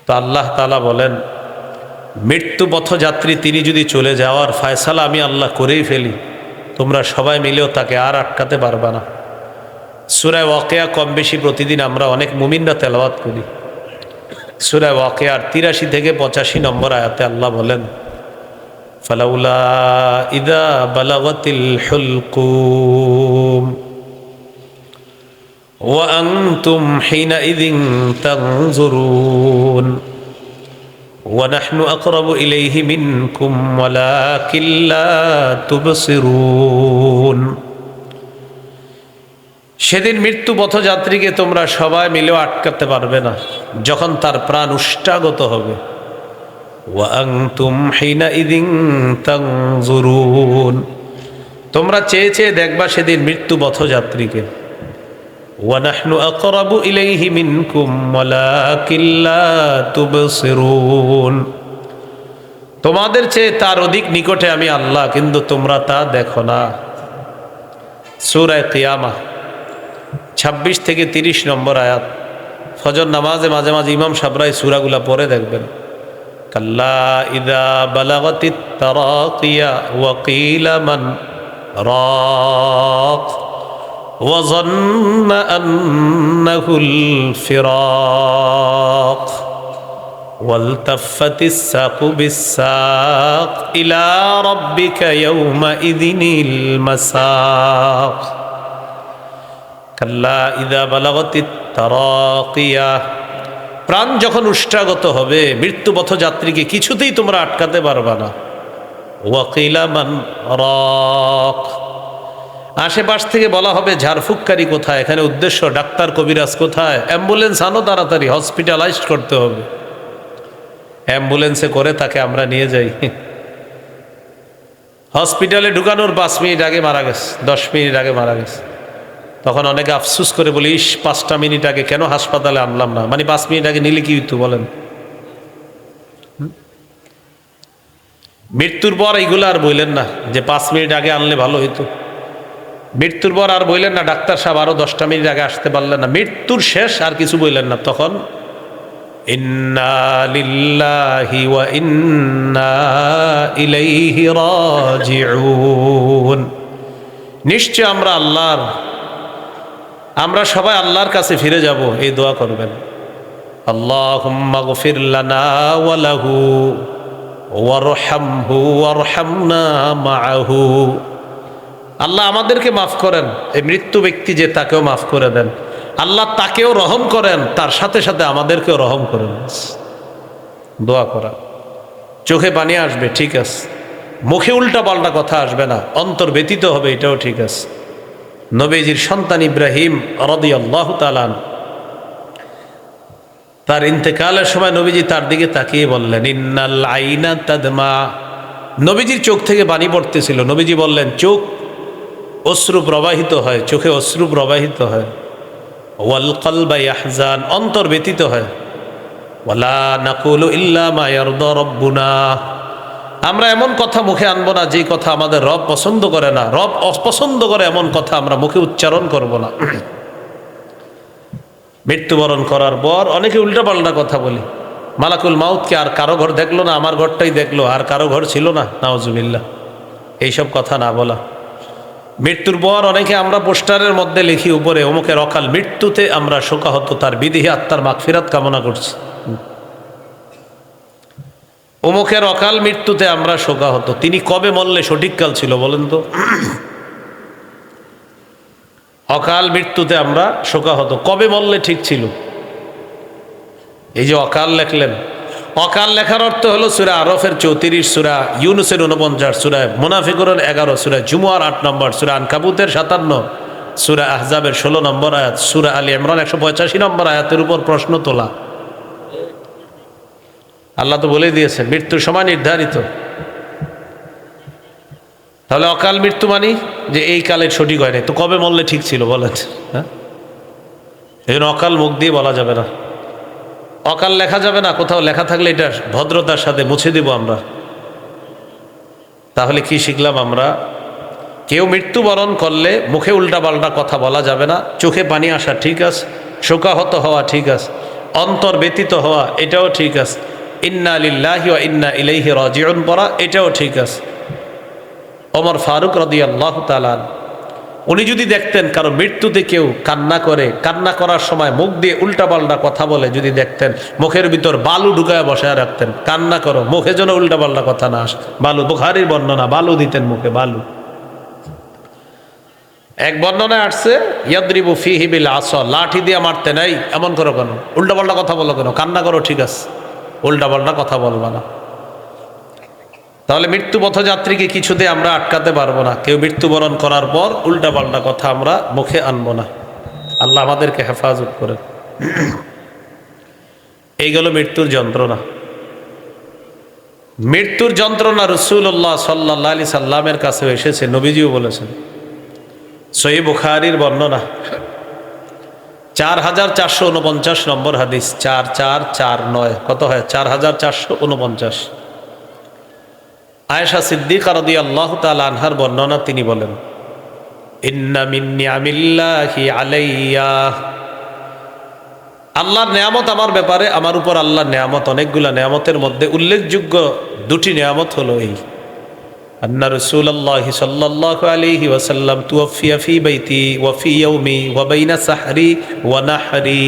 তো আল্লাহ তাআলা বলেন, মৃত্যু পথযাত্রী তিনি যদি চলে যাওয়ার ফয়সালা আমি আল্লাহ করেই ফেলি, তোমরা সবাই মিলেও তাকে আর আটকাতে পারবা না। সূরা ওয়াকিয়া কম বেশি প্রতিদিন আমরা অনেক মুমিনরা তেলাওয়াত করি। সূরা ওয়াকিয়ার 83 থেকে 85 নম্বর আয়াতে আল্লাহ বলেন, ফালাউলা ইযা বালাগাতিল হুলকুম ওয়া আনতুম হিনাইযিন তানজুরুন ওয়া নাহনু আকরাবু ইলাইহি মিনকুম ওয়ালাকিন লা তুবসিরুন। সেদিন মৃত্যু পথযাত্রীকে তোমরা সবাই মিলেও আটকাতে পারবে না যখন তার প্রাণ উষ্টাগত হবে। ওয়া আনতুম হিনাইযিন তানজুরুন, তোমরা চেয়ে চেয়ে দেখবা সেদিন মৃত্যু পথযাত্রীকে। ওয়া নাহনু আকরাবু ইলাইহি মিনকুম ওয়ালাকিন লা তুবসিরুন, তোমাদের চেয়ে তার অধিক নিকটে আমি আল্লাহ, কিন্তু তোমরা তা দেখো না। সূরা কিয়ামা 26 থেকে 30 নম্বর আয়াত। ফজর নামাজে মাঝে মাঝে ইমাম সাহেবরা এই সূরাগুলা পড়ে দেখবেন। কাল্লা ইযা বালাগাতিত তারাকিয়া ওয়া কিলা মান রাক ওয়া যান্না আন্নাহুল ফিরাক ওয়ালতাফাতিস সাকু বিস-সাক ইলা রাব্বিকা ইয়াওমাইযিনিল মাসাক। কাল্লা ইযা বালাগাতিত তারাকিয়া, প্রাণ যখন উষ্টাগত হবে মৃত্যু পথযাত্রীকে কিছুতেই তোমরা আটকাতে পারবা না। ওয়া কিলা মান রাক, আশেপাশ থেকে বলা হবে ঝাড়ফুঁককারী কোথায়, এখানে উদ্দেশ্য ডাক্তার কবিরাজ কোথায়, অ্যাম্বুলেন্স আনো তাড়াতাড়ি, হসপিটালাইজড করতে হবে। অ্যাম্বুলেন্সে করে তাকে আমরা নিয়ে যাই, হসপিটালে ঢুকানোর 5 মিনিট আগে মারা গেছে, 10 মিনিট আগে মারা গেছে। তখন অনেকে আফসুস করে বলি, 5টা মিনিট আগে কেন হাসপাতালে আনলাম না, মানে 5 মিনিট আগে নিলে কি হইতো বলেন। মৃত্যুর পর এইগুলো আর বললেন না যে 5 মিনিট আগে আনলে ভালো হইতো। মৃত্যুর পর আর বললেন না ডাক্তার সাহেব আরো 10টা মিনিট আগে আসতে পারলেন না। মৃত্যুর শেষ আর কিছু বললেন না, তখন ইন্না লিল্লাহি ওয়া ইন্না ইলাইহি রাজিউন, নিশ্চয় আমরা আল্লাহর, আমরা সবাই আল্লাহর কাছে ফিরে যাব। এই দোয়া করবেন, আল্লাহুম্মা গফির লানা ওয়া লাহু ওয়ারহামহু ওয়ারহামনা মাআহু। আল্লাহ আমাদেরকে মাফ করেন, এই মৃত্যু ব্যক্তি যে তাকেও মাফ করে দেন। আল্লাহ তাকেও রহম করেন, তার সাথে সাথে আমাদেরকেও রহম করেন। দোয়া করা, চোখে পানি আসবে ঠিক আছে, মুখে উল্টা পাল্টা কথা আসবে না, অন্তর ব্যতীত হবে এটাও ঠিক আছে। নবীজির সন্তান ইব্রাহিম রাদিয়াল্লাহু তাআলা তার ইন্তেকালের সময় নবীজি তার দিকে তাকিয়ে বললেন, ইন্নাল আইনা তাদমা, নবীজির চোখ থেকে পানি পড়তেছিল। নবীজি বললেন, চোখ অশ্রু প্রবাহিত হয়, চোখে অশ্রু প্রবাহিত হয়। ওয়াল কলবা ইয়াহজান, অন্তর ব্যতীত হয়। ওয়ালা নাকুলু ইল্লা মা ইয়ারদা রাব্বুনা, আমরা এমন কথা মুখে আনবো না যে কথা আমাদের রব পছন্দ করে না। রব অপছন্দ করে এমন কথা আমরা মুখে উচ্চারণ করব না। মৃত্যুবরণ করার পর অনেকে উল্টাপাল্টা কথা বলি। মালাকুল মাউতকে আর কারো ঘর দেখলো না, আমার ঘরটাই দেখলো, আর কারো ঘর ছিল না, নাউজুবিল্লাহ। এইসব কথা না বলা। মৃত্যুর পর অনেকে আমরা পোস্টারের মধ্যে লিখি উপরে, অমুকের অকাল মৃত্যুতে আমরা শোকাহত, তার বিদেহী আত্মার মাগফিরাত কামনা করছি। অমুকের অকাল মৃত্যুতে আমরা শোকাহত, তিনি কবে মরলে সঠিক কাল ছিল বলেন তো? অকাল মৃত্যুতে আমরা শোকাহত, কবে মরলে ঠিক ছিল? এই যে অকাল লেখলেন, অকাল লেখার অর্থ হলো সূরা আরফের 34, সূরা ইউনুসের 49, সূরা মুনাফিকুরের 11, সূরা জুমুয়ার 8 নম্বর, সূরা আনকাবুতের 57, সূরা আহজাবের 16 নম্বর আয়াত, সূরা আলী ইমরান 185 নম্বর আয়াতের উপর প্রশ্ন তোলা। আল্লাহ তো বলে দিয়েছে মৃত্যুর সময় নির্ধারিত। তাহলে অকাল মৃত্যু মানি যে এই কালের সঠিক হয় না, তো কবে মরলে ঠিক ছিল বলেন? হ্যাঁ, এই জন্য অকাল মুখ দিয়ে বলা যাবে না, অকাল লেখা যাবে না। কোথাও লেখা থাকলে এটা ভদ্রতার সাথে মুছে দিব আমরা। তাহলে কি শিখলাম আমরা? কেউ মৃত্যুবরণ করলে মুখে উল্টা পাল্টা কথা বলা যাবে না, চোখে পানি আসা ঠিক আছে, শোকাহত হওয়া ঠিক আছে, অন্তর ব্যতীত হওয়া এটাও ঠিক আছে, ইন্না লিল্লাহি ওয়া ইন্না ইলাইহি রাজিউন পড়া এটাও ঠিক আছে। ওমর ফারুক রাদিয়াল্লাহু তাআলা উনি যদি দেখতেন কারো মৃত্যুতে কেউ কান্না করে, কান্না করার সময় মুখ দিয়ে উল্টাপাল্টা কথা বলে, যদি দেখতেন মুখের ভিতর বালু ঢুকায় বসায় রাখতেন, কান্না করো মুখে যেন উল্টাপাল্টা কথা না আসে, বালু, বুখারীর বর্ণনা, বালু দিতেন মুখে, বালু। এক বর্ণনায় আসছে ইয়াদরিবু ফিহি বিল আসা, লাঠি দিয়ে মারতে নাই, এমন করো কেন, উল্টাপাল্টা কথা বলো কেন, কান্না করো ঠিক আছে, উল্টাপাল্টা কথা বলবা না। তাহলে মৃত্যু পথযাত্রীকে কিছুতে আমরা আটকাতে পারবো না। কেউ মৃত্যুবরণ করার পর উল্টাপাল্টা কথা আমরা মুখে আনবো না। আল্লাহ আমাদেরকে হেফাজত করেন। এই গেল মৃত্যুর যন্ত্রণা। মৃত্যুর যন্ত্রণা রাসূলুল্লাহ সাল্লাল্লাহু আলাইহি সাল্লামের কাছে এসেছে, নবীজিও বলেছেন। সহিহ বুখারীর বর্ণনা 4449 নম্বর হাদিস, 4449 কত হয়, 4449। আয়েশা সিদ্দিকা রাদিয়াল্লাহু তাআলা আনহার বর্ণনা, তিনি বলেন, ইন্না মিন নিআমিল্লাহি আলাইয়া, আল্লাহর নেয়ামত আমার ব্যাপারে, আমার উপর আল্লাহর নেয়ামত অনেকগুলা, নেয়ামতের মধ্যে উল্লেখযোগ্য দুটি নেয়ামত হলো এই, আন্না রাসূলুল্লাহি সাল্লাল্লাহু আলাইহি ওয়াসাল্লাম তুওফিয়া ফি বাইতি ওয়া ফি ইয়াউমি ওয়া বাইনা সাহরি ওয়া নাহরি,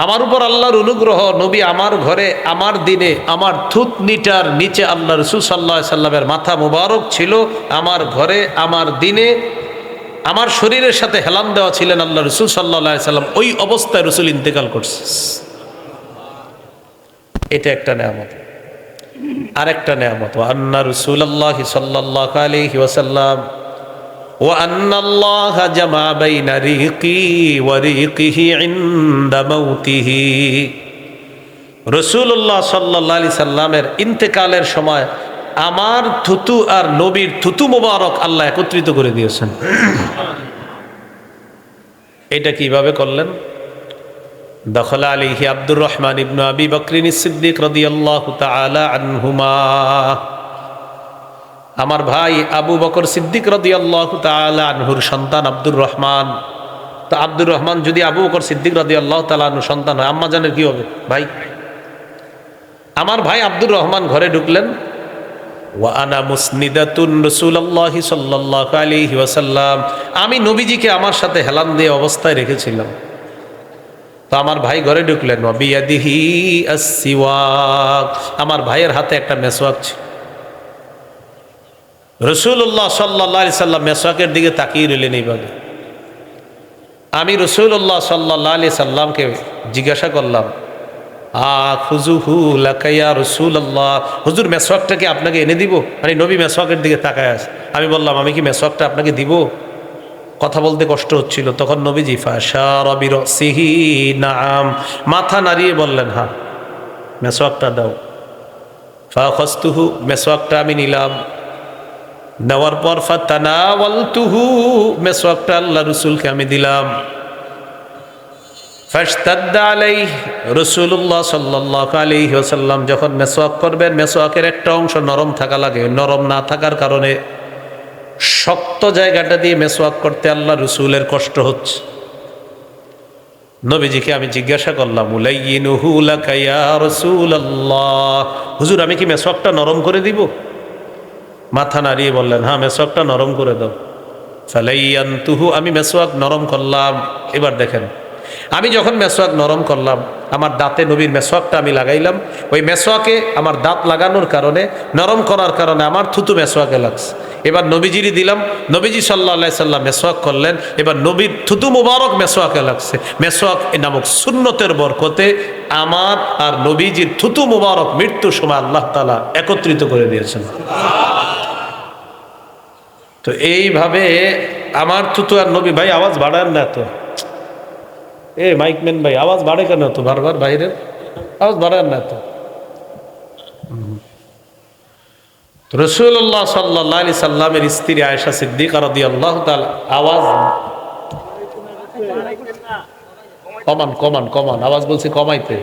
আমার উপর আল্লাহর অনুগ্রহ, নবী আমার ঘরে, আমার দিনে, আমার থুতনিটার নিচে আল্লাহ রাসূল সাল্লাল্লাহু আলাইহি সাল্লামের মাথা মুবারক ছিল, আমার ঘরে, আমার দিনে, আমার শরীরের সাথে হেলান দেওয়া ছিলেন আল্লাহ রাসূল সাল্লাল্লাহু আলাইহি সাল্লাম, ওই অবস্থায় রাসূল ইন্তেকাল করছে। এটা একটা নেয়ামত। আরেকটা নেয়ামত, ওয়া আন্না রাসূলুল্লাহি সাল্লাল্লাহু আলাইহি ওয়াসাল্লাম ওয়া আন্নাল্লাহা জামা বাইনা রিকি ওয়া রিকিহি ইনদা মাউতিহি, রাসূলুল্লাহ সাল্লাল্লাহু আলাইহি সাল্লামের ইন্তেকালের সময় আমার থুতু আর নবীর থুতু মুবারক আল্লাহ একত্রিত করে দিয়েছেন। এটা কিভাবে করলেন? দখলা আলাইহি আব্দুর রহমান ইবনে আবি বকরিন সিদ্দিক রাদিয়াল্লাহু তাআলা আনহুমা, আমার ভাই আবু বকর সিদ্দিক রাদিয়াল্লাহু তাআলা আনহুর সন্তান আব্দুর রহমান। তো আব্দুর রহমান যদি আবু বকর সিদ্দিক রাদিয়াল্লাহু তাআলা আনহুর সন্তান হয়, আম্মা জানের কি হবে? ভাই। আমার ভাই আব্দুর রহমান ঘরে ঢুকলেন, ওয়া আনা মুসনিদাতুন রাসূলুল্লাহি সাল্লাল্লাহু আলাইহি ওয়াসাল্লাম, আমি নবীজিকে আমার সাথে হেলান দিয়ে অবস্থায় রেখেছিলাম। তো আমার ভাই ঘরে ঢুকলেন, ওয়া বিয়াদিহি আস-সিওয়াক, আমার ভাইয়ের হাতে একটা মেসওয়াক ছিল। রাসূলুল্লাহ সাল্লাল্লাহু আলাইহি সাল্লাম মেসওয়াকের দিকে তাকিয়ে রইলেন এইভাবে। আমি রাসূলুল্লাহ সাল্লাল্লাহু আলাইহি সাল্লামকে জিজ্ঞাসা করলাম, আখুযুহু লাকা ইয়া রাসূলুল্লাহ, হুজুর মেসওয়াকটাকে আপনাকে এনে দিব? মানে নবী মেসওয়াকের দিকে তাকায় আছে। আমি বললাম, আমি কি মেসওয়াকটা আপনাকে দিব? কথা বলতে কষ্ট হচ্ছিল। তখন নবীজি ফাশারা বিরাসিহি নাআম, মাথা নাড়িয়ে বললেন, হ্যাঁ মেসওয়াকটা দাও। ফাখাযতুহু, মেসওয়াকটা আমি নিলাম। নেওয়ার পর ফাতানাওয়ালতুহু, মেসওয়াকটা আল্লাহ রাসূলকে আমি দিলাম। ফাশতাদ্দা আলাইহি, রাসূলুল্লাহ সাল্লাল্লাহু আলাইহি ওয়াসাল্লাম যখন মেসওয়াক করবেন, মেসওয়াকের একটা অংশ নরম থাকা লাগে, নরম না থাকার কারণে শক্ত জায়গাটা দিয়ে মেসওয়াক করতে আল্লাহ রাসূলের কষ্ট হচ্ছে। নবীজিকে আমি জিজ্ঞাসা করলাম, উলাইয়িনুহু লাকা ইয়া রাসূলুল্লাহ, হুজুর আমি কি মেসওয়াকটা নরম করে দিব? মাথা নাড়িয়ে বললেন, হ্যাঁ মেসওয়াকটা নরম করে দাও। ফালাইয়ানতুহু, আমি মেসওয়াক নরম করলাম। এবার দেখেন, আমি যখন মেসওয়াক নরম করলাম, আমার দাঁতে নবীর মেসওয়াকটা আমি লাগাইলাম। ওই মেসওয়াকে আমার দাঁত লাগানোর কারণে, নরম করার কারণে আমার থুতু মেসওয়াকে লাগছে। এবার নবীজিরই দিলাম, নবীজি সাল্লাল্লাহু আলাইহি সাল্লাম মেসওয়াক করলেন, এবার নবীর থুতু মুবারক মেসওয়াকে লাগছে। মেসওয়াক নামক সুন্নতের বরকতে আমার আর নবীজির থুতু মুবারক মৃত্যুর সময় আল্লাহ তাআলা একত্রিত করে দিয়েছেন। তো এইভাবে আমার থুতু আর নবী, ভাই আওয়াজ বাড়ান না তো, এ মাইকম্যান ভাই আওয়াজ বাড়ে কেন তো বারবার, বাইরের আওয়াজ বাড়ান না তো। রাসূলুল্লাহ সাল্লাল্লাহু আলাইহি সাল্লামের স্ত্রী আয়েশা সিদ্দিকা রাদিয়াল্লাহু তাআলা, আওয়াজ কমান, আওয়াজ বলছি কমাইতে,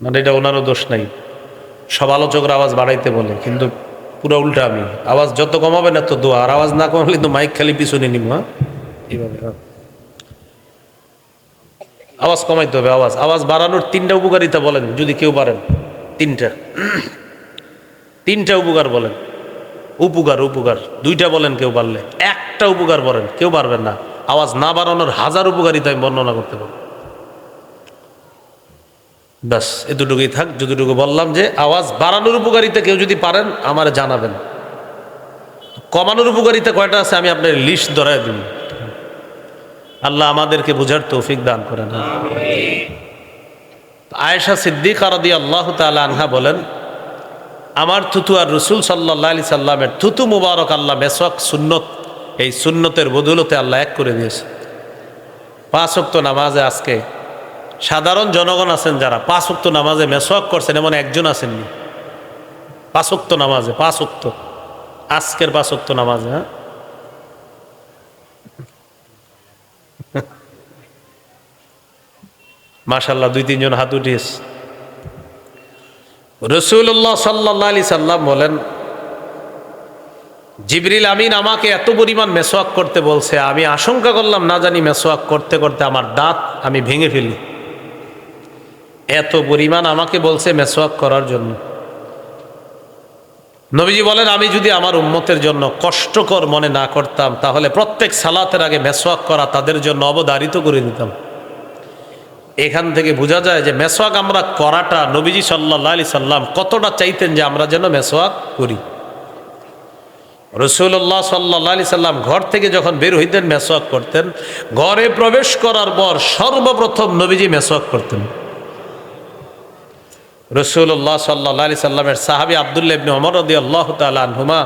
মানে এটা ওনারও দোষ নাই। সব আলোচকরা আওয়াজ বাড়াইতে বলে, কিন্তু পুরো উল্টা। আমি আওয়াজ যত কমাবেন এত দোয়া, আর আওয়াজ না কমালে তো মাইক খালি পিছনে নিব। হ্যাঁ এইভাবে। আওয়াজ কমাইতে হবে, আওয়াজ আওয়াজ বাড়ানোর তিনটা উপকারিতা বলেন যদি কেউ পারেন। তিনটা উপকার বলেন। উপকার উপকার দুইটা বলেন কেউ পারলে, একটা উপকার বলেন কেউ পারবেন না। আওয়াজ না বাড়ানোর হাজার উপকারিতা আমি বর্ণনা করতে পারবো। ব্যাস এতটুকুই থাক। যতটুকু বললাম যে আওয়াজ বাড়ানোর উপকারিতা কেউ যদি পারেন আমার জানাবেন। কমানোর উপকারিতা কয়টা আছে আমি আপনার লিস্ট ধরাই দিন। আল্লাহ আমাদেরকে বুঝার তৌফিক দান করেন। আয়েশা সিদ্দিকা রাদিয়াল্লাহু তাআলা আনহা বলেন, আমার থুতু আর রসুল সাল্লাল্লাহু আলাইহি সাল্লামের থুতু মুবারক আল্লাহ মেসওয়াক সুন্নত, এই সুন্নতের বদৌলতে আল্লাহ এক করে দিয়েছে। 5 ওয়াক্ত নামাজে আজকে সাধারণ জনগণ আছেন যারা 5 ওয়াক্ত নামাজে মেসওয়াক করছেন, এমন একজন আসেননি। 5 ওয়াক্ত নামাজে 5 ওয়াক্ত, আজকের 5 ওয়াক্ত নামাজে, হ্যাঁ মাশাআল্লাহ 2-3 জন হাত উঠিয়েছে। রাসূলুল্লাহ সাল্লাল্লাহু আলাইহি সাল্লাম বলেন, জিবরিল আমিন আমাকে এত পরিমাণ মেসওয়াক করতে বলছে, আমি আশঙ্কা করলাম না জানি মেসওয়াক করতে করতে আমার দাঁত আমি ভেঙে ফেলি। এত পরিমাণ আমাকে বলছে মেসওয়াক করার জন্য। নবীজি বলেন, আমি যদি আমার উম্মতের জন্য কষ্টকর মনে না করতাম তাহলে প্রত্যেক সালাতের আগে মেসওয়াক করা তাদের জন্য অবধারিত করে দিতাম। এখান থেকে বোঝা যায় যে মেসওয়াক আমরা করাটা নবীজি সাল্লাল্লাহু আলাইহি সাল্লাম কতটা চাইতেন যে আমরা যেন মেসওয়াক করি। রাসূলুল্লাহ সাল্লাল্লাহু আলাইহি সাল্লাম ঘর থেকে যখন বের হইতেন মেসওয়াক করতেন। ঘরে প্রবেশ করার পর সর্বপ্রথম নবীজি মেসওয়াক করতেন। রাসূলুল্লাহ সাল্লাল্লাহু আলাইহি সাল্লামের সাহাবী আব্দুল্লাহ ইবনে ওমর রাদিয়াল্লাহু তাআলা আনহুমা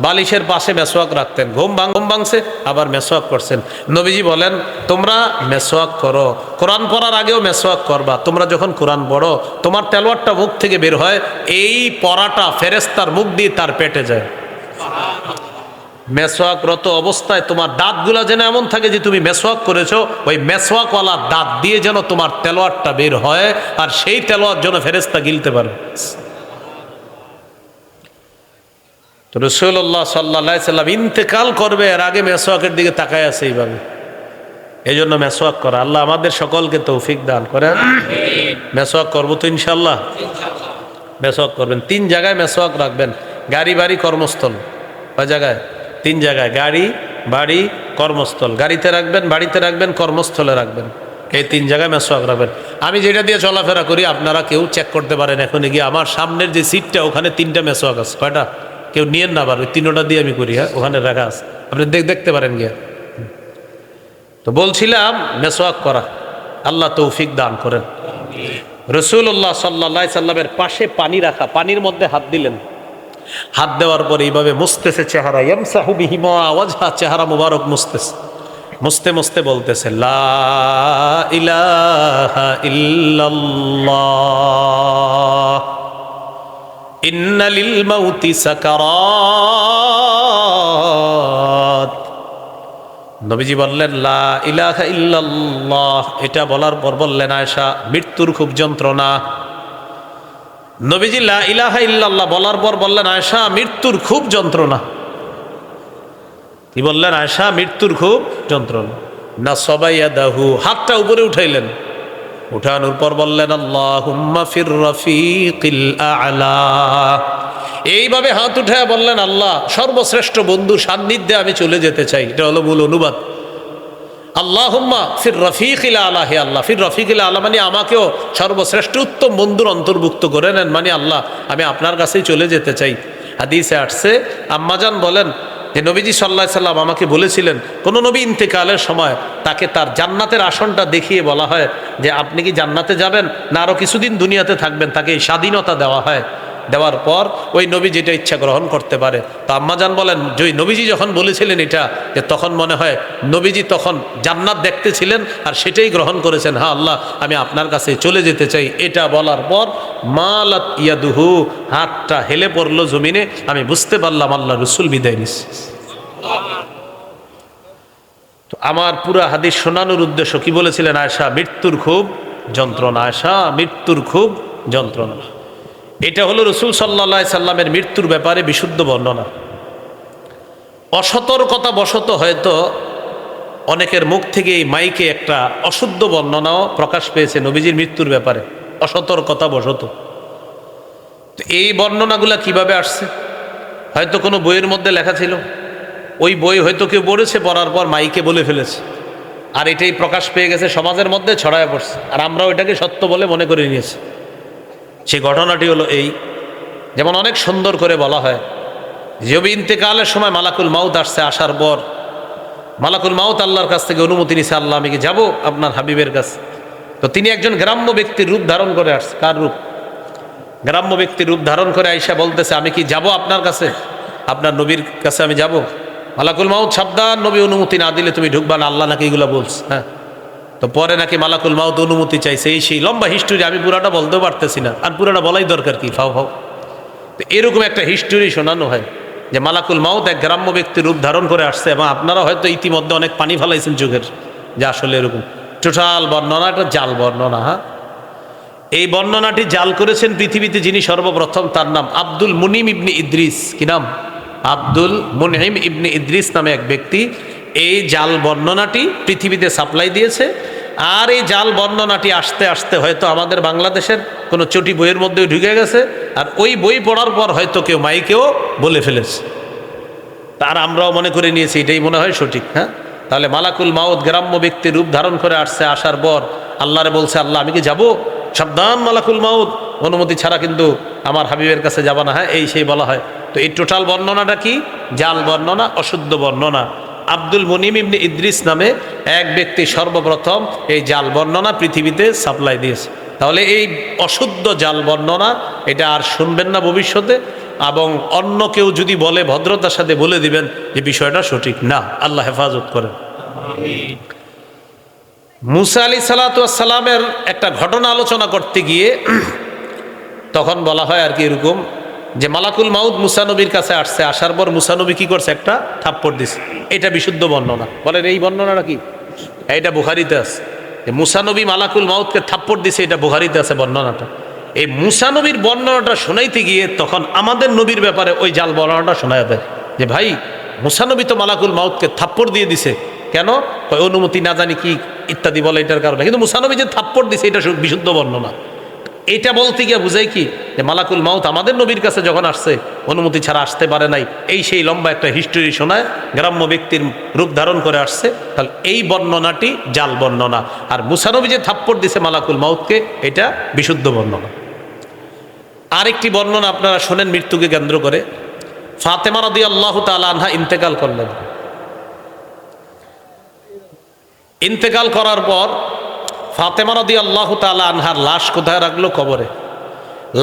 বালিশের পাশে মেসওয়াক রাখতেন। ঘুম ভাঙছে আবার মেসওয়াক করছেন। নবীজি বলেন, তোমরা মেসওয়াক করো, কোরআন পড়ার আগেও মেসওয়াক করবা। তোমরা যখন কোরআন পড়ো তোমার তেলাওয়াতটা মুখ থেকে বের হয়, এই পড়াটা ফেরেশতার মুখ দিয়ে তার পেটে যায়। মেসওয়াকরত অবস্থায় তোমার দাঁতগুলা যেন এমন থাকে যে তুমি মেসওয়াক করেছো, ওই মেসওয়াকওয়ালা দাঁত দিয়ে যেন তোমার তেলাওয়াতটা বের হয়, আর সেই তেলাওয়াত যেন ফেরেশতা গিলতে পারে। তো রাসূলুল্লাহ সাল্লাল্লাহু আলাইহি সাল্লাম ইন্তেকাল করবে এর আগে মেসওয়াকের দিকে তাকায় আছে এইভাবে। এই জন্য মেসওয়াক করা। আল্লাহ আমাদের সকলকে তৌফিক দান করেন। মেসওয়াক করবো তো ইনশাল্লাহ। মেসওয়াক করবেন 3 জায়গায় মেসওয়াক রাখবেন, গাড়ি বাড়ি কর্মস্থল। কয় জায়গায়? 3 জায়গায়, গাড়ি বাড়ি কর্মস্থল। গাড়িতে রাখবেন, বাড়িতে রাখবেন, কর্মস্থলে রাখবেন, এই 3 জায়গায় মেসওয়াক রাখবেন। আমি যেটা দিয়ে চলাফেরা করি আপনারা কেউ চেক করতে পারেন এখনই গিয়ে, আমার সামনের যে সিটটা ওখানে 3টা মেসওয়াক আছে। কয়টা? কেউ নিয়েন না, আবার ওই 3টা দিয়ে আমি করি, হ্যাঁ ওখানে রাখা আছে, আপনি দেখতে পারেন গিয়া। তো বলছিলাম মেসওয়াক করা, আল্লাহ তৌফিক দান করেন। রাসূলুল্লাহ সাল্লাল্লাহু আলাইহি সাল্লামের পাশে পানি রাখা, পানির মধ্যে হাত দিলেন, হাত দেওয়ার পরে এইভাবে মুছতেছে চেহারা, ইয়ামসাহু বিহিমা ওয়াজহা, চেহারা মুবারক মুছতেছে। মুছতে মুছতে বলতেছে, লা ইলাহা ইল্লাল্লাহ ইন্না লিল মাউতি সাকারাত। নবীজি বললেন, লা ইলাহা ইল্লাল্লাহ, এটা বলার পর বললেন, আয়েশা মৃত্যুর খুব যন্ত্রণা। নবীজি লা ইলাহা ইল্লাল্লাহ বলার পর বললেন, আয়েশা মৃত্যুর খুব যন্ত্রণা। কি বললেন? আয়েশা মৃত্যুর খুব যন্ত্রণা। নাসাবা ইয়াদাহু, হাতটা উপরে উঠাইলেন, উঠানোর পর বললেন, আল্লাহুম্মা ফির রাফিকিল আ'লা। এইভাবে হাত উঠায় বললেন, আল্লাহ সর্বশ্রেষ্ঠ বন্ধু সান্নিধ্যে আমি চলে যেতে চাই। এটা হলো মূল অনুবাদ। আল্লাহুম্মা ফির রাফিকিল আ'লা, হে আল্লাহ ফির রাফিকিল আ'লা মানে আমাকেও সর্বশ্রেষ্ঠ উত্তম বন্ধুর অন্তর্ভুক্ত করে নেন, মানে আল্লাহ আমি আপনার কাছেই চলে যেতে চাই। হাদিসে আসছে, আম্মাজান বলেন যে নবীজি সাল্লাল্লাহু আলাইহি সাল্লাম আমাকে বলেছিলেন, কোন নবী ইন্তেকালের সময় তাকে তার জান্নাতের আসনটা দেখিয়ে বলা হয় যে আপনি কি জান্নাতে যাবেন না আরো কিছুদিন দুনিয়াতে থাকবেন, তাকে এই স্বাধীনতা দেওয়া হয়। দেওয়ার পর ওই নবী যেটা ইচ্ছা গ্রহণ করতে পারে। তো আম্মাজান বলেন, যে নবীজি যখন বলেছিলেন এটা, যে তখন মনে হয় নবীজি তখন জান্নাত দেখতেছিলেন আর সেটাই গ্রহণ করেছেন। হ্যাঁ আল্লাহ আমি আপনার কাছে চলে যেতে চাই। এটা বলার পর মালাত ইয়াদুহু, হাতটা হেলে পড়লো জমিনে। আমি বুঝতে পারলাম আল্লাহ রসুল বিদায় নিচ্ছে। তো আমার পুরা হাদিস শোনানোর উদ্দেশ্য কি বলেছিলেন? আয়েশা মৃত্যুর খুব যন্ত্রণা, আয়েশা মৃত্যুর খুব যন্ত্রণা। এটা হলো রসুল সাল্লাল্লাহু আলাইহি সাল্লামের মৃত্যুর ব্যাপারে বিশুদ্ধ বর্ণনা। অসতর্কতা বশত হয়তো অনেকের মুখ থেকে এই মাইকে একটা অশুদ্ধ বর্ণনাও প্রকাশ পেয়েছে নবীজির মৃত্যুর ব্যাপারে, অসতর্কতা বশত। তো এই বর্ণনাগুলা কিভাবে আসছে? হয়তো কোনো বইয়ের মধ্যে লেখা ছিল, ওই বই হয়তো কেউ পড়েছে, পড়ার পর মাইকে বলে ফেলেছে, আর এটাই প্রকাশ পেয়ে গেছে, সমাজের মধ্যে ছড়ায় পড়ছে, আর আমরা ওইটাকে সত্য বলে মনে করে নিয়েছি। সেই ঘটনাটি হলো এই, যেমন অনেক সুন্দর করে বলা হয় যে ইন্তেকালের সময় মালাকুল মাউত আসছে, আসার পর মালাকুল মাউত আল্লাহর কাছ থেকে অনুমতি নিছে, আল্লাহ আমি কি যাবো আপনার হাবিবের কাছে? তো তিনি একজন গ্রাম্য ব্যক্তির রূপ ধারণ করে আসছে। কার রূপ? গ্রাম্য ব্যক্তির রূপ ধারণ করে আইসা বলতেছে, আমি কি যাব আপনার কাছে, আপনার নবীর কাছে আমি যাব? মালাকুল মাউত সাবধান, নবী অনুমতি না দিলে তুমি ঢুকবা না, আল্লাহ নাকি এগুলো বলছে। হ্যাঁ, তো পরে নাকি মালাকুল মাউত অনুমতি চাইছে, এই সেই লম্বা হিস্টোরি, আমি পুরাটা বলতেও পারতেছি না, আর পুরাটা বলাই দরকার কি, ফাও ফাও। তো এরকম একটা হিস্টোরি শোনানো হয় যে মালাকুল মাউত এক গ্রাম্য ব্যক্তির রূপ ধারণ করে আসছে, এবং আপনারা হয়তো ইতিমধ্যে অনেক পানি ফালাইছেন চোখের, যে আসলে এরকম টোটাল বর্ণনাটা জাল বর্ণনা। হ্যাঁ, এই বর্ণনাটি জাল করেছেন পৃথিবীতে যিনি সর্বপ্রথম, তার নাম আব্দুল মুনিম ইবনে ইদ্রিস। কি নাম? আব্দুল মুনইম ইবনে ইদ্রিস নামে এক ব্যক্তি এই জাল বর্ণনাটি পৃথিবীতে সাপ্লাই দিয়েছে। আর এই জাল বর্ণনাটি আসতে আসতে হয়তো আমাদের বাংলাদেশের কোনো চটি বইয়ের মধ্যেও ঢুকে গেছে, আর ওই বই পড়ার পর হয়তো কেউ মাইকেও বলে ফেলেছে, তার আমরাও মনে করে নিয়েছি এটাই মনে হয় সঠিক। হ্যাঁ, তাহলে মালাকুল মাউত গ্রাম্য ব্যক্তির রূপ ধারণ করে আসছে, আসার পর আল্লাহরে বলছে, আল্লাহ আমি কি যাব? সাবধান মালাকুল মাউত, অনুমতি ছাড়া কিন্তু আমার হাবিবের কাছে যাবা না। হ্যাঁ, এই সেই বলা হয়। তো এই টোটাল বর্ণনাটা কি? জাল বর্ণনা, অশুদ্ধ বর্ণনা। আব্দুল মুনিম ইবনে ইদ্রিস নামে এক ব্যক্তি সর্বপ্রথম এই জাল বর্ণনা পৃথিবীতে সাপ্লাই দিয়েছে। তাহলে এই অশুদ্ধ জাল বর্ণনা এটা আর শুনবেন না ভবিষ্যতে, এবং অন্য কেউ যদি বলে ভদ্রতার সাথে বলে দিবেন যে বিষয়টা সঠিক না। আল্লাহ হেফাজত করেন। মুসা আলী সালামের একটা ঘটনা আলোচনা করতে গিয়ে তখন বলা হয় আর কি এরকম, যে মালাকুল মাউত মুসা নবীর কাছে আসছে, আসার পর মুসা নবী কি করছে? একটা থাপ্পড় দিছে। এটা বিশুদ্ধ বর্ণনা। বলেন এই বর্ণনাটা কি? এইটা বুখারীতে আছে, যে মুসা নবী মালাকুল মাউতকে থাপ্পড় দিছে, এটা বুখারীতে আছে বর্ণনাটা। এই মুসা নবীর বর্ণনাটা শোনাইতে গিয়ে তখন আমাদের নবীর ব্যাপারে ওই জাল বর্ণনাটা শোনায় দেয়, যে ভাই মুসা নবী তো মালাকুল মাউতকে থাপ্পড় দিয়ে দিছে, কেন? অনুমতি না জানি কি ইত্যাদি বলে, এটার কারণে। কিন্তু মুসা নবী যে থাপ্পড় দিছে এটা বিশুদ্ধ বর্ণনা। এটা বলতে গিয়ে বুঝাই কি, যে মালাকুল মাউত আমাদের নবীর কাছে যখন আসছে অনুমতি ছাড়া আসতে পারে নাই, এই সেই লম্বা একটা হিস্টোরি শোনায়, গ্রাম্য ব্যক্তির রূপ ধারণ করে আসছে। তাহলে এই বর্ণনাটি জাল বর্ণনা, আর মুসা নবী যে থাপ্পড় দিছে মালাকুল মাউতকে, এটা বিশুদ্ধ বর্ণনা। আরেকটি বর্ণনা আপনারা শোনেন মৃত্যুকে কেন্দ্র করে। ফাতেমা রাদিয়াল্লাহু তাআলা আনহা ইন্তেকাল করলেন। ইন্তেকাল করার পর ফাতেমা রাদিয়াল্লাহু তাআলা আনহার লাশ কোথায় রাখলো? কবরে।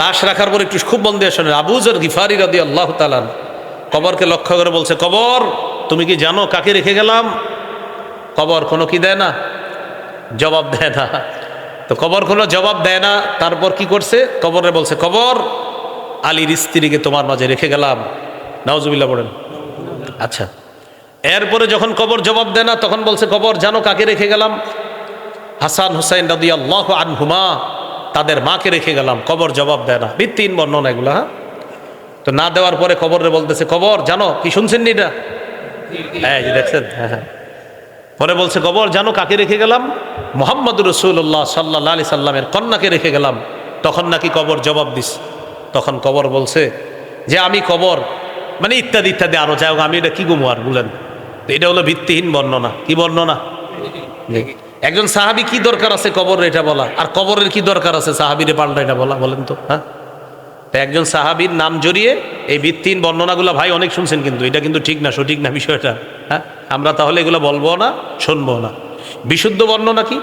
লাশ রাখার পর একটু খুব মন দিয়ে শোনেন, আবু যর গিফারি রাদিয়াল্লাহু তাআলা কবরকে লক্ষ্য করে বলছে, কবর তুমি কি জানো কাকে রেখে গেলাম? কবর কোনো কি দেয় না, জবাব দেয় না। তো কবর কোনো জবাব দেয় না, তারপর কি করছে? কবরে বলছে, কবর আলীর স্ত্রীকে তোমার মাঝে রেখে গেলাম। নাউজুবিল্লাহ পড়েন। আচ্ছা, এরপরে যখন কবর জবাব দেয় না, তখন বলছে, কবর জানো কাকে রেখে গেলাম? হাসান হুসাইন রাদিয়াল্লাহু আনহুমা, তাদের মাকে রেখে গেলাম। কবর জবাব দেয় না। ভিত্তিহীন বর্ণনা এগুলো। হ্যাঁ, তো না দেওয়ার পরে কবরে বলতেছে, কবর জানো কি শুনছেন নি এটা? হ্যাঁ, দেখছেন? হ্যাঁ হ্যাঁ। পরে বলছে, কবর জানো কাকে রেখে গেলাম? মুহাম্মদুর রাসূলুল্লাহ সাল্লাল্লাহু আলাইহি সাল্লামের কন্যাকে রেখে গেলাম। তখন নাকি কবর জবাব দিস। তখন কবর বলছে যে আমি কবর মানে ইত্যাদি ইত্যাদি আরো, যাই হোক আমি এটা কি গুমো আর বলেন। তো এটা হলো ভিত্তিহীন বর্ণনা। কি বর্ণনা? একজন সাহাবী কি দরকার আছে কবরের এটা বলা, আর কবরের কি দরকার আছে সাহাবীরে পাল্টা এটা বলা? বলেন তো। হ্যাঁ, একজন সাহাবীর নাম জড়িয়ে এই ভিত্তিহীন বর্ণনাগুলো ভাই অনেক শুনছেন, কিন্তু এটা কিন্তু ঠিক না, সঠিক না বিষয়টা। হ্যাঁ, আমরা তাহলে এগুলো বলবো না, শুনবো না। বিশুদ্ধ বর্ণনা কি?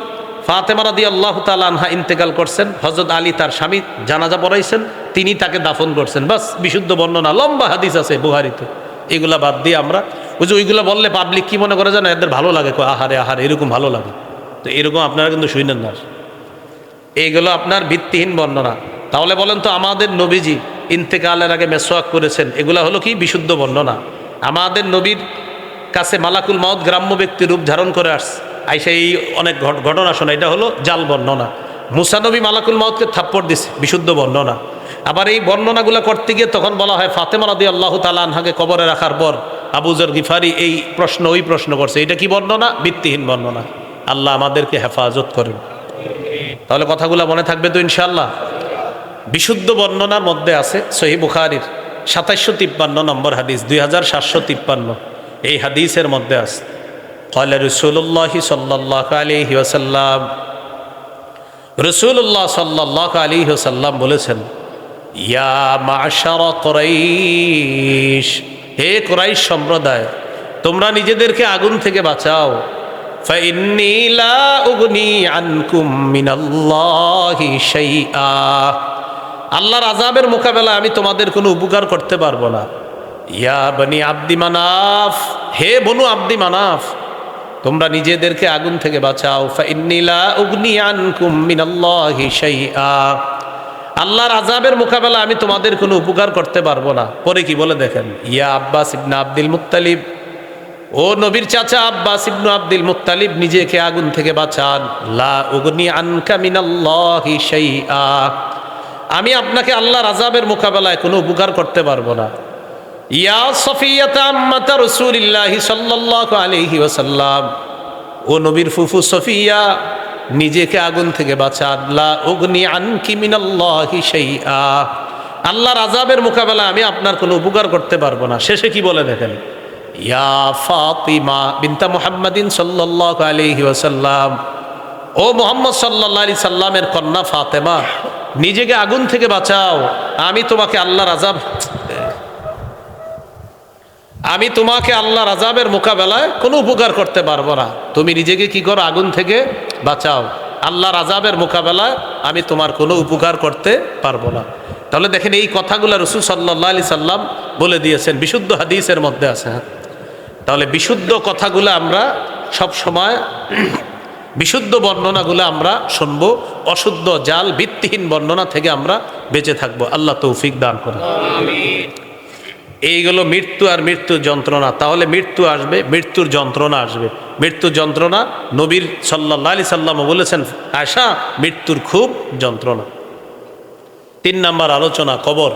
ফাতেমা রাদিয়াল্লাহু তাআলা আনহা ইন্তেকাল করছেন, হযরত আলী তার স্বামী জানাজা পড়াইছেন, তিনি তাকে দাফন করছেন, বাস বিশুদ্ধ বর্ণনা। লম্বা হাদিস আছে বুখারীতে। এগুলা বাদ দিয়ে আমরা ওই যে ওইগুলো বললে পাবলিক কি মনে করে জানো? এদের ভালো লাগে, আহারে আহারে এরকম ভালো লাগে। তো এরকম আপনারা কিন্তু শুনেন না, এইগুলো আপনার ভিত্তিহীন বর্ণনা। তাহলে বলেন তো, আমাদের নবীজি ইন্তেকালের আগে মেসওয়াক করেছেন, এগুলা হলো কি বিশুদ্ধ বর্ণনা? আমাদের নবীর কাছে মালাকুল মাউত গ্রাম্য ব্যক্তির রূপ ধারণ করে আসছে, আইসা এই অনেক ঘটনা শোনা, এটা হলো জাল বর্ণনা। মুসা নবী মালাকুল মাউতকে থাপ্পড় দিছে, বিশুদ্ধ বর্ণনা। আবার এই বর্ণনাগুলো করতে গিয়ে তখন বলা হয় ফাতেমা রাদিয়াল্লাহু তাআলা আনহাকে কবরে রাখার পর আবু যর গিফারি এই প্রশ্ন ওই প্রশ্ন করছে, এটা কি বর্ণনা? ভিত্তিহীন বর্ণনা। আল্লাহ আমাদেরকে হেফাজত করেন। তাহলে কথাগুলো মনে থাকবে তো ইনশাআল্লাহ। বিশুদ্ধ বর্ণনার মধ্যে আছে সহিহ বুখারীর 2753 নম্বর হাদিস, 2753, এই হাদিসের মধ্যে আছে ক্বালা রাসূলুল্লাহি সাল্লাল্লাহু আলাইহি ওয়াসাল্লাম, রাসূলুল্লাহ সাল্লাল্লাহু আলাইহি ওয়াসাল্লাম বলেছেন, ইয়া মা'শারা কুরাইশ, হে কুরাইশ সম্প্রদায়, তোমরা নিজেদেরকে আগুন থেকে বাঁচাও। ফাইন্নী লা উগনি আনকুম মিনাল্লাহি শাইআ, আল্লাহর আযাবের মোকাবেলায় আমি তোমাদের কোনো উপকার করতে পারবো না। ইয়া বনি আব্দি মানাফ, হে বনু আব্দি মানাফ, তোমরা নিজেদেরকে আগুন থেকে বাঁচাও। ফাইন্নী লা উগনি আনকুম মিনাল্লাহি শাইআ, আল্লাহর আযাবের মোকাবেলা আমি তোমাদের কোনো উপকার করতে পারবো না। পরে কি বলে দেখেন, ইয়া আব্বাস ইবনে আব্দুল মুত্তালিব, ও নবীর চাচা আব্বাস ইবনে আব্দুল মুত্তালিব, নিজেকে আগুন থেকে বাঁচান। লা উগনি আনকা মিনাল্লাহি শাইআ, আমি আপনাকে আল্লাহর আযাবের মোকাবেলায় কোনো উপকার করতে পারবো না। ইয়া সফিয়াতা আম্মাতা রাসূলিল্লাহি সাল্লাল্লাহু আলাইহি ওয়াসাল্লাম, ও নবীর ফুফু সফিয়া, নিজেকে আগুন থেকে বাঁচান। লা উগনি আনকি মিনাল্লাহি শাইআ, আল্লাহর আযাবের মোকাবেলায় আমি আপনার কোনো উপকার করতে পারবো না। শেষে কি বলে দেখেন, ইয়া ফাতিমা বিনতা মুহাম্মাদিন সাল্লাল্লাহু আলাইহি ওয়াসাল্লাম, ও মুহাম্মদ সাল্লাল্লাহু আলাইহি সাল্লামের কন্যা ফাতেমা, নিজেকে আগুন থেকে বাঁচাও। আমি তোমাকে আল্লাহর আযাবের মোকাবেলায় কোনো উপকার করতে পারবো না। তুমি নিজেকে কি করো? আগুন থেকে বাঁচাও। আল্লাহর আযাবের মোকাবেলায় আমি তোমার কোনো উপকার করতে পারবো না। তাহলে দেখেন, এই কথাগুলো রাসূল সাল্লাল্লাহু আলাইহি সাল্লাম বলে দিয়েছেন, বিশুদ্ধ হাদিসের মধ্যে আছে। তাহলে বিশুদ্ধ কথাগুলো আমরা সব সময়, বিশুদ্ধ বর্ণনাগুলো আমরা শুনবো, অশুদ্ধ জাল ভিত্তিহীন বর্ণনা থেকে আমরা বেঁচে থাকবো। আল্লাহ তৌফিক দান করেন। এইগুলো মৃত্যু আর মৃত্যুর যন্ত্রণা। তাহলে মৃত্যু আসবে, মৃত্যুর যন্ত্রণা আসবে। মৃত্যুর যন্ত্রণা নবীর সাল্লাল্লাহু আলাইহি সাল্লাম বলেছেন, আয়েশা, মৃত্যুর খুব যন্ত্রণা। 3 নম্বর আলোচনা, কবর।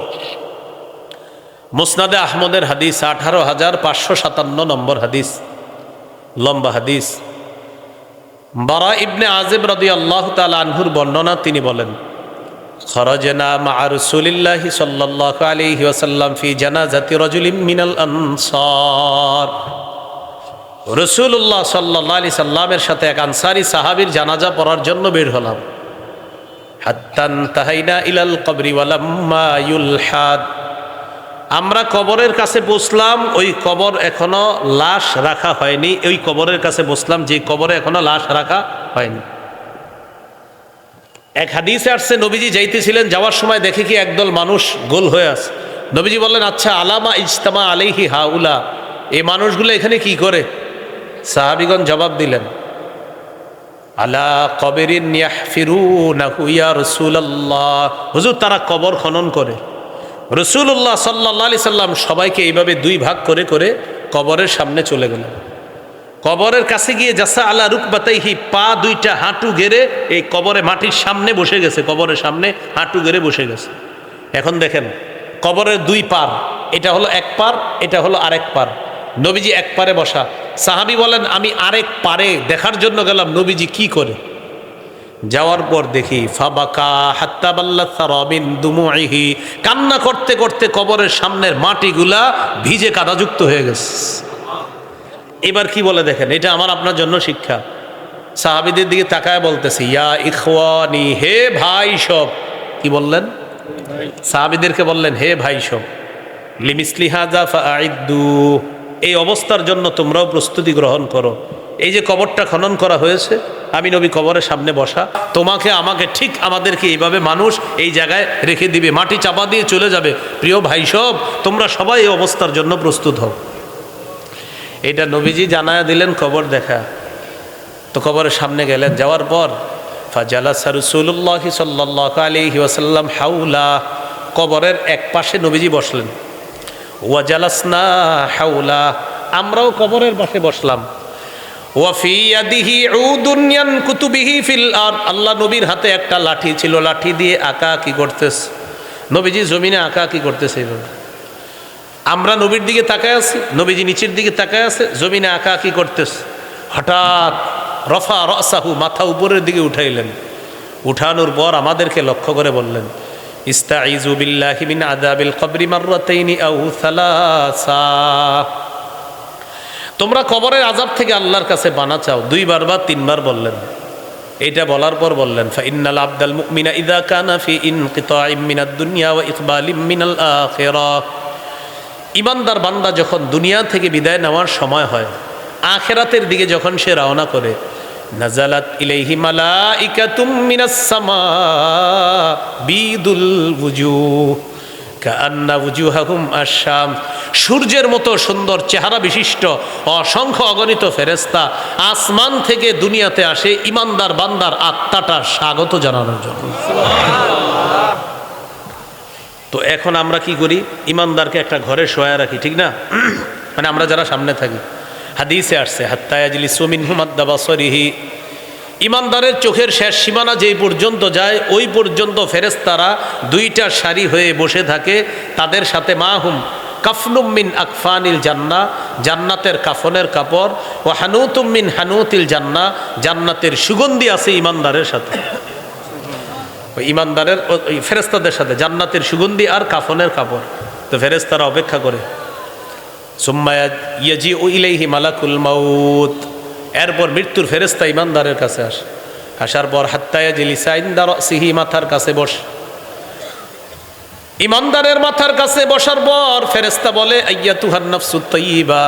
মুসনাদে আহমদের হাদিস 18,557 নম্বর হাদিস, লম্বা হাদিস। বারা ইবনে আযিব রাদিয়াল্লাহু তাআলা আনহুর বর্ণনা, তিনি বলেন, খরাজনা মা রাসূলিল্লাহি সাল্লাল্লাহু আলাইহি ওয়াসাল্লাম ফি জানাজাতি রাজুলিন মিনাল আনসার, রাসূলুল্লাহ সাল্লাল্লাহু আলাইহি সাল্লামের সাথে এক আনসারী সাহাবীর জানাজা পড়ার জন্য বের হলাম। হাত্তা ইনতাহাইনা ইলাল কবরি ওয়ালাম্মা ইউলহাদ, আমরা কবরের কাছে বসলাম, ওই কবর এখনো লাশ রাখা হয়নি। ওই কবরের কাছে বসলাম যে কবরে এখনো লাশ রাখা হয়নি। এক হাদিসে আসছে, নবীজি যাইতেছিলেন, যাওয়ার সময় দেখে কি একদল মানুষ গোল হয়ে আছে। নবীজি বললেন, আচ্ছা, আলামা ইজতামা আলাইহি হাউলা, এই মানুষগুলো এখানে কি করে? সাহাবীগণ জবাব দিলেন, আলা কবরিন ইয়াহফিরুনাহু ইয়া রাসূলুল্লাহ, হুজুর, তারা কবর খনন করে। রাসূলুল্লাহ সাল্লাল্লাহু আলাইহি সাল্লাম সবাইকে এইভাবে 2 ভাগ করে করে কবরের সামনে চলে গেলেন। কবরের কাছে গিয়ে জাসা আলা রুকবাতাইহি, পা 2টা হাঁটু গেড়ে এই কবরে মাটির সামনে বসে গেছে, কবরের সামনে হাঁটু গেড়ে বসে গেছে। এখন দেখেন, কবরের 2 পার, এটা হলো এক পার, এটা হলো আরেক পার। নবীজি এক পারে বসা। সাহাবী বলেন, আমি আরেক পারে দেখার জন্য গেলাম নবীজি কি করে। যাওয়ার পর দেখি ফাবাকা হাত্তা বাল্লাত সারাবিন দুমুইহি, কান্না করতে করতে কবরের সামনের মাটিগুলা ভিজে কাদাযুক্ত হয়ে গেছে। এবার কি বলে দেখেন, এটা আমার আপনার জন্য শিক্ষা। সাহাবীদের দিকে তাকায় বলতেছি, ইয়া ইখওয়ানি, হে ভাই সব। কি বললেন? সাহাবীদেরকে বললেন, হে ভাই সব, লিমিসলি হাযা ফাআইদ্দু, এই অবস্থার জন্য তোমরাও প্রস্তুতি গ্রহণ করো। এই যে কবরটা খনন করা হয়েছে, আমি নবী কবরের সামনে বসা, তোমাকে আমাকে ঠিক আমাদেরকে এইভাবে মানুষ এই জায়গায় রেখে দিবে, মাটি চাপা দিয়ে চলে যাবে। প্রিয় ভাই সব, তোমরা সবাই এই অবস্থার জন্য প্রস্তুত হও। এটা নবীজি জানায়া দিলেন কবর দেখা। তো কবরের সামনে গেলেন, যাওয়ার পর ফাজালাসা রাসূলুল্লাহ সাল্লাল্লাহু আলাইহি ওয়াসাল্লাম হাওলা, কবরের এক পাশে নবীজি বসলেন। ওয়াজালাসনা হাওলা, আমরাও কবরের পাশে বসলাম। ওয়াফি ইয়াদিহি উদুন ইয়ানকুতু বিহি ফিল আরদ, আল্লাহ নবীর হাতে একটা লাঠি ছিল, লাঠি দিয়ে আঁকা কি করতেছে, নবীজি জমিনে আঁকা কি করতেছে। আমরা নবীর দিকে তাকায় আছি, নবীজি নিচের দিকে তাকায় আছে, জমিনে আঁকাআঁকি করতেছে। হঠাৎ রফা রসাহু, মাথা উপরের দিকে উঠাইলেন। উঠানোর পর আমাদেরকে লক্ষ্য করে বললেন, ইস্তাইযু বিল্লাহি মিন আযাবিল কবরি মাররাতাইনি আও সালাসা। তোমরা কবরের আযাব থেকে আল্লাহর কাছে পানা চাও, 2 বার বা 3 বার বললেন। এটা বলার পর বললেন, ফাইন্নাল আবদাল মুমিনা ইযা কানা ফি ইনকিতাইম মিনাদ দুনিয়া ওয়া ইকবালিম মিনাল আখিরাহ। ইমানদার বান্দা যখন দুনিয়া থেকে বিদায় নেওয়ার সময় হয়, আখিরাতের দিকে যখন সে রওনা করে, নাজালাত ইলাইহি মালাইকাতুম মিনাস সামা বিদুল ওয়ুজুহ কাআন্না ওয়ুজুহাহুম আশ-শাম। সূর্যের মতো সুন্দর চেহারা বিশিষ্ট অসংখ্য অগণিত ফেরেশতা আসমান থেকে দুনিয়াতে আসে ইমানদার বান্দার আত্মাটা স্বাগত জানানোর জন্য। তো এখন আমরা কি করি, ইমানদারকে একটা ঘরে শোয়া রাখি, ঠিক না? মানে আমরা যারা সামনে থাকি, হাদিসে আসছে হাত্তা ইয়াজলিসু মিনহুম আদা বাসরিহি, ইমানদারের চোখের শেষ সীমানা যেই পর্যন্ত যায় ওই পর্যন্ত ফেরেশতারা 2টা সারি হয়ে বসে থাকে। তাদের সাথে মাহুম কাফনুম মিন আকফানিল জান্নাহ, জান্নাতের কাফনের কাপড়, ও হানুতুম মিন হানুতিল জান্নাহ, জান্নাতের সুগন্ধি আছে ইমানদারের সাথে। ইমানদারের ওই ফেরেশতাদের সাথে জান্নাতের সুগন্ধি আর কাফনের কাপড়। তো ফেরেশতারা অপেক্ষা করে। সুম্মা ইয়াজিউ ইলাইহি মালাকুল মাউত, এরপর মৃত্যুর ফেরেশতা ইমানদারের কাছে আসে। আসার পর হাত্তা ইয়াজলিসা ইনদা রাসিহি, মাথার কাছে বসে। ইমানদারের মাথার কাছে বসার পর ফেরেশতা বলে, আইয়াতুহান নাফসুত তাইয়্যিবা,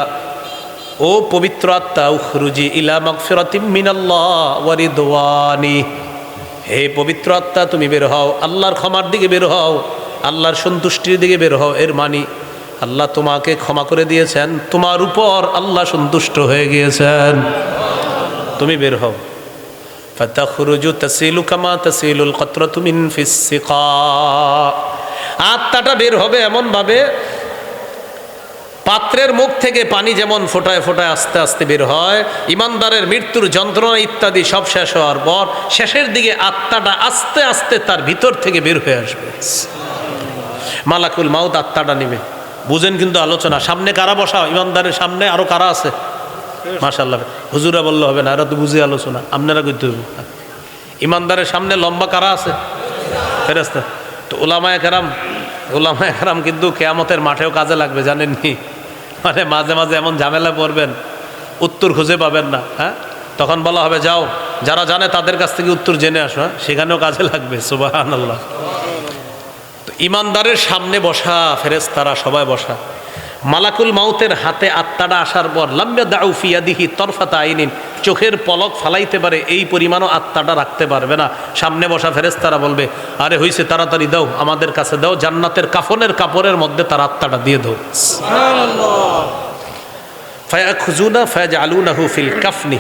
ও পবিত্র আত্মা, উখরুজি ইলা মাগফিরাতিম মিনাল্লাহ ওয়া রিদওয়ানি, হে পবিত্র আত্মা তুমি বের হও, আল্লাহর ক্ষমার দিকে বের হও, আল্লাহর সন্তুষ্টির দিকে বের হও। এর মানে আল্লাহ তোমাকে ক্ষমা করে দিয়েছেন, তোমার উপর আল্লাহ সন্তুষ্ট হয়ে গিয়েছেন, তুমি বের হও। ফাতাখরুজু তাসিলু কামা তাসিলুল কতরাতু মিন ফিস সিকা, আত্মাটা বের হবে এমন ভাবে পাত্রের মুখ থেকে পানি যেমন ফোটায় ফোটায় আস্তে আস্তে বের হয়। ইমানদারের মৃত্যুর যন্ত্রণা ইত্যাদি সব শেষ হওয়ার পর শেষের দিকে আত্মাটা আস্তে আস্তে তার ভিতর থেকে বের হয়ে আসবে। মালাকুল মাউত আত্মাটা নিবে। বুঝেন কিন্তু আলোচনা, সামনে কারা বসা, ইমানদারের সামনে আরো কারা আছে? মাশাআল্লাহ, হুজুরা বললে হবে না, এরা তো বুঝে আলোচনা, আপনারা করতে হবে। ইমানদারের সামনে লম্বা কারা আছে? ফেরেশতা। তো ওলামায়ে কেরাম কিন্তু কিয়ামতের মাঠেও কাজে লাগবে, জানেননি? মানে মাঝে মাঝে এমন ঝামেলা পড়বেন, উত্তর খুঁজে পাবেন না। হ্যাঁ, তখন বলা হবে যাও, যারা জানে তাদের কাছ থেকে উত্তর জেনে আসো। হ্যাঁ, সেখানেও কাজে লাগবে। সুবহানাল্লাহ। তো ইমানদারের সামনে বসা ফেরেশতারা সবাই বসা। মালাকুল মাউতের হাতে আত্মাটা আসার পর লাম্বা দাউ ফি ইয়াদিহি তরফাতা আইনিন, চোখের পলক ফালাইতে পারে এই পরিমাণও আত্মাটা রাখতে পারবে না। সামনে বসা ফেরেশতারা বলবে, আরে হইছে, তাড়াতাড়ি দাও, আমাদের কাছে দাও, জান্নাতের কাফনের কাপড়ের মধ্যে তার আত্মাটা দিয়ে দাও। সুবহানাল্লাহ। ফায়াখুজুনা ফায়াজআলুনাহু ফিল কাফনি,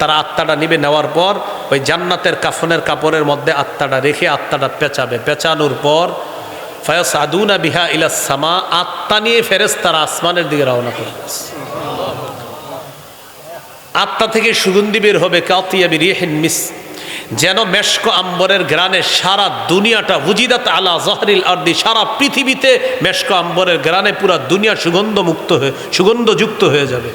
তারা আত্মাটা নিবে, নেওয়ার পর ওই জান্নাতের কাফনের কাপড়ের মধ্যে আত্মাটা রেখে আত্মাটা পেঁচাবে। পেঁচানোর পর ফায়াসাদুনা বিহা ইলাস সামা, আত্মা নিয়ে ফেরেশতারা আসমানের দিকে রওনা করবে। আত্মা থেকে সুগন্ধি বের হবে, কাতিয়াবি রিহিন মিস, যেন মেশক আম্বরের গ্রানে সারা দুনিয়াটা, উজিদাত আলা জহরিল আরদি, সারা পৃথিবীতে মেশক আম্বরের গ্রানে পুরা দুনিয়া সুগন্ধযুক্ত হয়ে যাবে,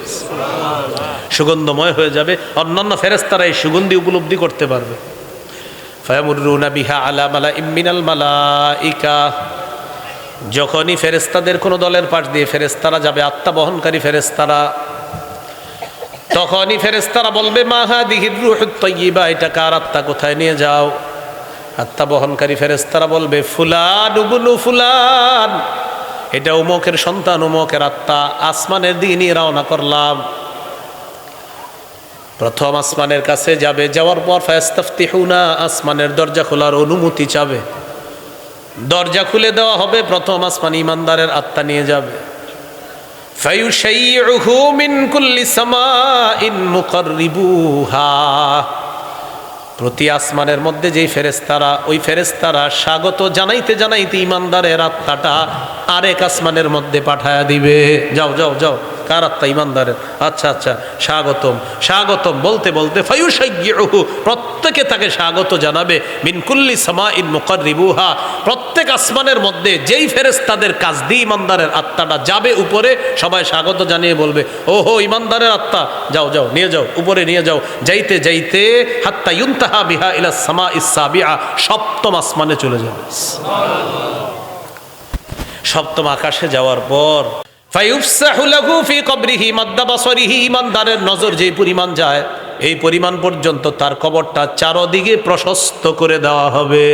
সুগন্ধময় হয়ে যাবে। অন্যান্য ফেরেশতারা এই সুগন্ধি উপলব্ধি করতে পারবে। ফায়ামুরুনা বিহা আলা মালাইম মিনাল মালাইকা, যখনই ফেরেশতাদের কোনো দলের পাশ দিয়ে ফেরেশতারা যাবে, আত্মা বহনকারী ফেরেশতারা, তখনই ফেরেশতারা বলবে, মা হাদিহির রূহুত তাইয়্যিবা, এটা কার আত্মা, কোথায় নিয়ে যাও? আত্মা বহনকারী ফেরেশতারা বলবে, ফুলান ইবনু ফুলান, এটা উমকের সন্তান, উমকের আত্মা, আসমানের দিকে নিয়ে রওনা করলাম। প্রথম আসমানের কাছে যাবে, যাওয়ার পর ফায়াস্তাফতিহুনা, আসমানের দরজা খোলার অনুমতি চাবে, দরজা খুলে দেওয়া হবে। প্রথম আসমান ইমানদারের আত্মা নিয়ে যাবে। ফায়ুশাইয়ুহু মিন কুল্লি সামাইন মুকাররিবুহা, প্রতি আসমানের মধ্যে যেই ফেরেশতারা, ওই ফেরেশতারা স্বাগত জানাইতে জানাইতে ইমানদারের আত্মাটা আরেক আসমানের মধ্যে পাঠায়া দিবে। যাও যাও যাও, কার আত্মা? ইমানদারের। আচ্ছা আচ্ছা, স্বাগতম স্বাগতম বলতে বলতে ফায়ুশাইয়্যুহু, প্রত্যেকে তাকে স্বাগত জানাবে। মিন কুল্লি সামাইন মুকাররিবুহা, প্রত্যেক আসমানের মধ্যে যেই ফেরেশতাদের কাজ দিয়ে ইমানদারের আত্মাটা যাবে উপরে, সবাই স্বাগত জানিয়ে বলবে, ওহো ইমানদারের আত্মা, যাও যাও নিয়ে যাও, উপরে নিয়ে যাও। যাইতে যাইতে হাত্তা ইউনতাহা বিহা ইলা সামাইস সাবিআ, সপ্তম আসমানে চলে যাবে। সপ্তম আকাশে যাওয়ার পর ফায়ুফসাহু লাহু ফি কবরিহি মাদ্দা বাসরিহি, ইমানদারের নজর যেই পরিমাণ যায় এই পরিমাণ পর্যন্ত তার কবরটা চারদিকে প্রশস্ত করে দেওয়া হবে।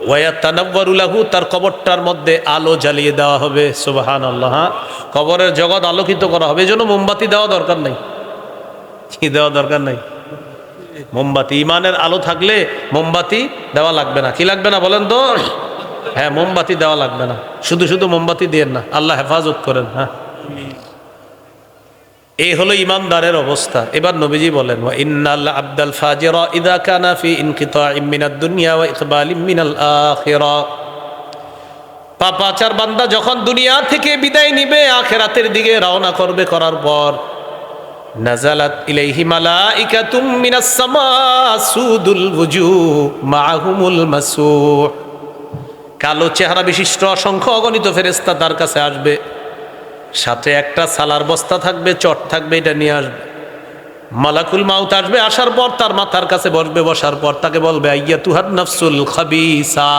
ওয়ায়াতানাওয়ারু লাহু, তার কবরটার মধ্যে আলো জ্বালিয়ে দেওয়া হবে। সুবহানাল্লাহ, কবরের জগৎ আলোকিত করা হবে। এজন্য মোমবাতি দেওয়া দরকার নাই। কি দেওয়া দরকার নাই? মোমবাতি, ইমানের আলো থাকলে মোমবাতি দেওয়া লাগবে না। কি লাগবে না বলেন তো? হ্যাঁ, মোমবাতি দেওয়া লাগবে না। শুধু শুধু মোমবাতি দিয়েন না, আল্লাহ হেফাজত করেন। হ্যাঁ, এই হলো ইমানদারের অবস্থা। এবার নবীজি বলেন, ওয়া ইন্নাল আবদাল ফাজিরা ইযা কানা ফি ইনকিতাইম মিনাদ দুনিয়া ওয়া ইকবালিম মিনাল আখিরা, পাপাচার বান্দা যখন দুনিয়া থেকে বিদায় নিবে, আখিরাতের দিকে রওনা করবে, করার পর নাজালাত ইলাইহি মালাইকাতুম মিনাস সামা সুদুল ওয়ুজুহ মাআহুমুল মাসুহ, কালো চেহারা বিশিষ্ট অসংখ্য অগণিত ফেরেশতা তার কাছে আসবে, সাথে একটা সালার বস্তা থাকবে, চট থাকবে, এটা নিয়ে আসবে। মালাকুল মাউত আসবে, আসার পর তার মাথার কাছে বসবে, বসার পর তাকে বলবে, আইয়াতুহান নাফসুল খাবিসা,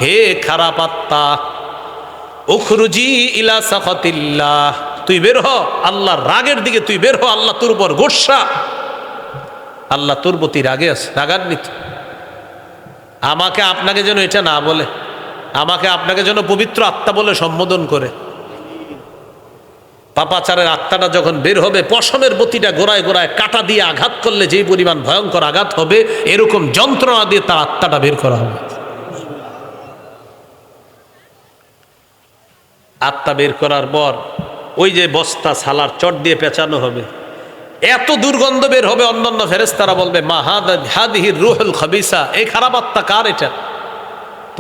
হে খারাপ আত্মা, উখরুজি ইলা সাখাতিল্লাহ, তুই বের হ আল্লাহর রাগের দিকে, তুই বের হ, আল্লাহ তোর উপর গোসা, আল্লাহ তোর প্রতি রাগে আছে, রাগান্বিত। আমাকে আপনাকে যেন এটা না বলে, আমাকে আপনাকে যেন পবিত্র আত্মা বলে সম্বোধন করে। পাপাচারের আত্মাটা যখন বের হবে, পশমের বতিটা গোড়ায় গোড়ায় কাটা দিয়ে আঘাত করলে যেই পরিমাণ ভয়ঙ্কর আঘাত হবে, এরকম যন্ত্রণা দিয়ে তার আত্মাটা বের করা হবে। আত্মা বের করার পর ওই যে বস্তা সালার চট দিয়ে পেঁচানো হবে, এত দুর্গন্ধ বের হবে, অন্যান্য ফেরেশতারা বলবে, মা হাদিহির রূহুল খাবিসা, এই খারাপ আত্মা কার এটা?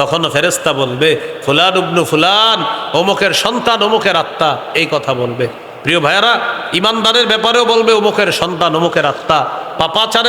তখন ফেরেশতা বলবে, ফুলান ইবনু ফুলান, অমুকের সন্তান, অমুকের আত্মা, এই কথা বলবে। প্রিয় ভাইয়ারা, ইমানদারের ব্যাপারেও বলবে, অমুকের সন্তান, অমুকের আত্মা। পাপাচারের